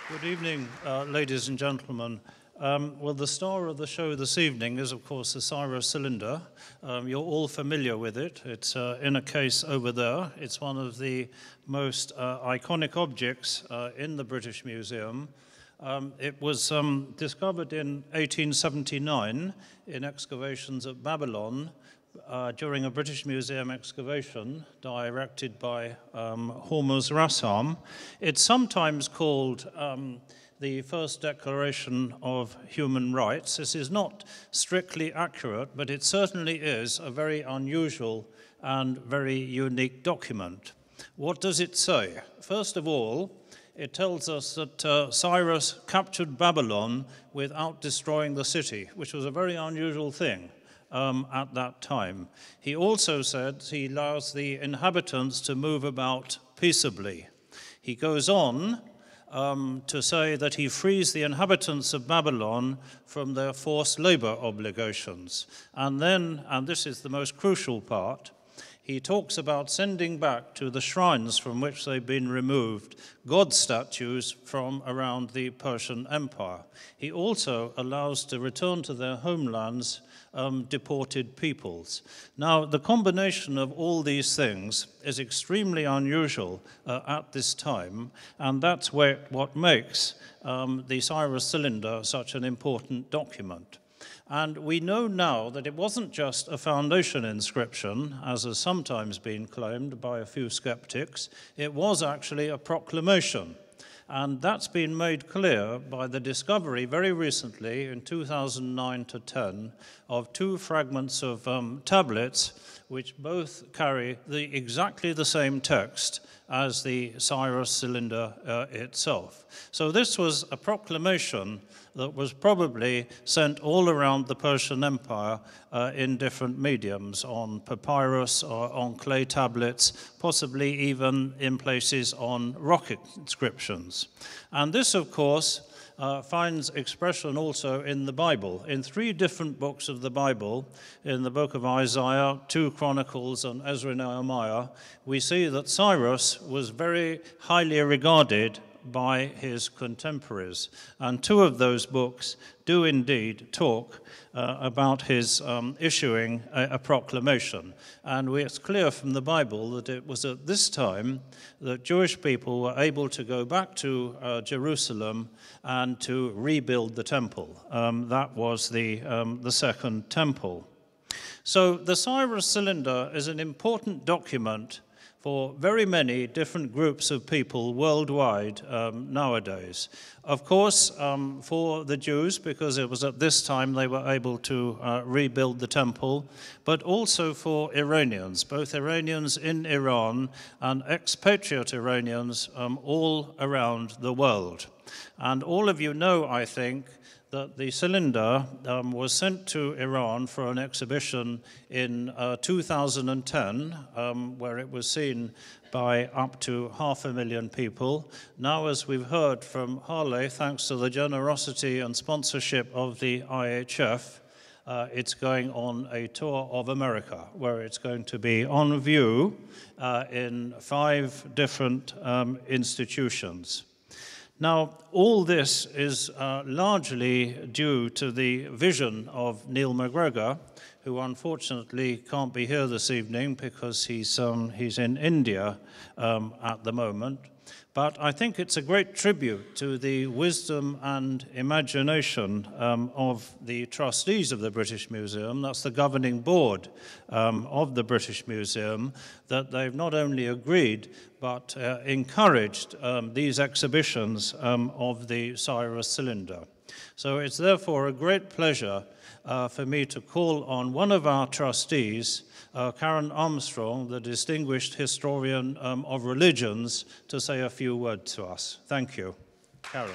Good evening, ladies and gentlemen. Well, the star of the show this evening is, of course, the Cyrus Cylinder. You're all familiar with it. It's in a case over there. It's one of the most iconic objects in the British Museum. It was discovered in 1879 in excavations at Babylon during a British Museum excavation directed by Hormuz Rassam. It's sometimes called the first declaration of human rights. This is not strictly accurate, but it certainly is a very unusual and very unique document. What does it say? First of all, it tells us that Cyrus captured Babylon without destroying the city, which was a very unusual thing at that time. He also said he allows the inhabitants to move about peaceably. He goes on to say that he frees the inhabitants of Babylon from their forced labor obligations. And then, and this is the most crucial part, he talks about sending back to the shrines from which they've been removed god statues from around the Persian Empire. He also allows to return to their homelands deported peoples. Now, the combination of all these things is extremely unusual at this time, and that's what makes the Cyrus Cylinder such an important document. And we know now that it wasn't just a foundation inscription, as has sometimes been claimed by a few skeptics. It was actually a proclamation. And that's been made clear by the discovery very recently, in 2009 to 10, of two fragments of tablets which both carry exactly the same text as the Cyrus Cylinder itself. So this was a proclamation that was probably sent all around the Persian Empire in different mediums, on papyrus or on clay tablets, possibly even in places on rock inscriptions. And this, of course, finds expression also in the Bible. In three different books of the Bible, in the book of Isaiah, 2 Chronicles, and Ezra and Nehemiah, we see that Cyrus was very highly regarded by his contemporaries. And two of those books do indeed talk about his issuing a proclamation. And it's clear from the Bible that it was at this time that Jewish people were able to go back to Jerusalem and to rebuild the temple. That was the Second Temple. So the Cyrus Cylinder is an important document for very many different groups of people worldwide nowadays. Of course, for the Jews, because it was at this time they were able to rebuild the temple, but also for Iranians, both Iranians in Iran and expatriate Iranians all around the world. And all of you know, I think, that the cylinder was sent to Iran for an exhibition in 2010, where it was seen by up to 500,000 people. Now, as we've heard from Harley, thanks to the generosity and sponsorship of the IHF, it's going on a tour of America, where it's going to be on view in 5 different institutions. Now, all this is largely due to the vision of Neil McGregor, who unfortunately can't be here this evening because he's in India at the moment. But I think it's a great tribute to the wisdom and imagination of the trustees of the British Museum, that's the governing board of the British Museum, that they've not only agreed but encouraged these exhibitions of the Cyrus Cylinder. So it's therefore a great pleasure for me to call on one of our trustees, Karen Armstrong, the distinguished historian of religions, to say a few words to us. Thank you. Karen.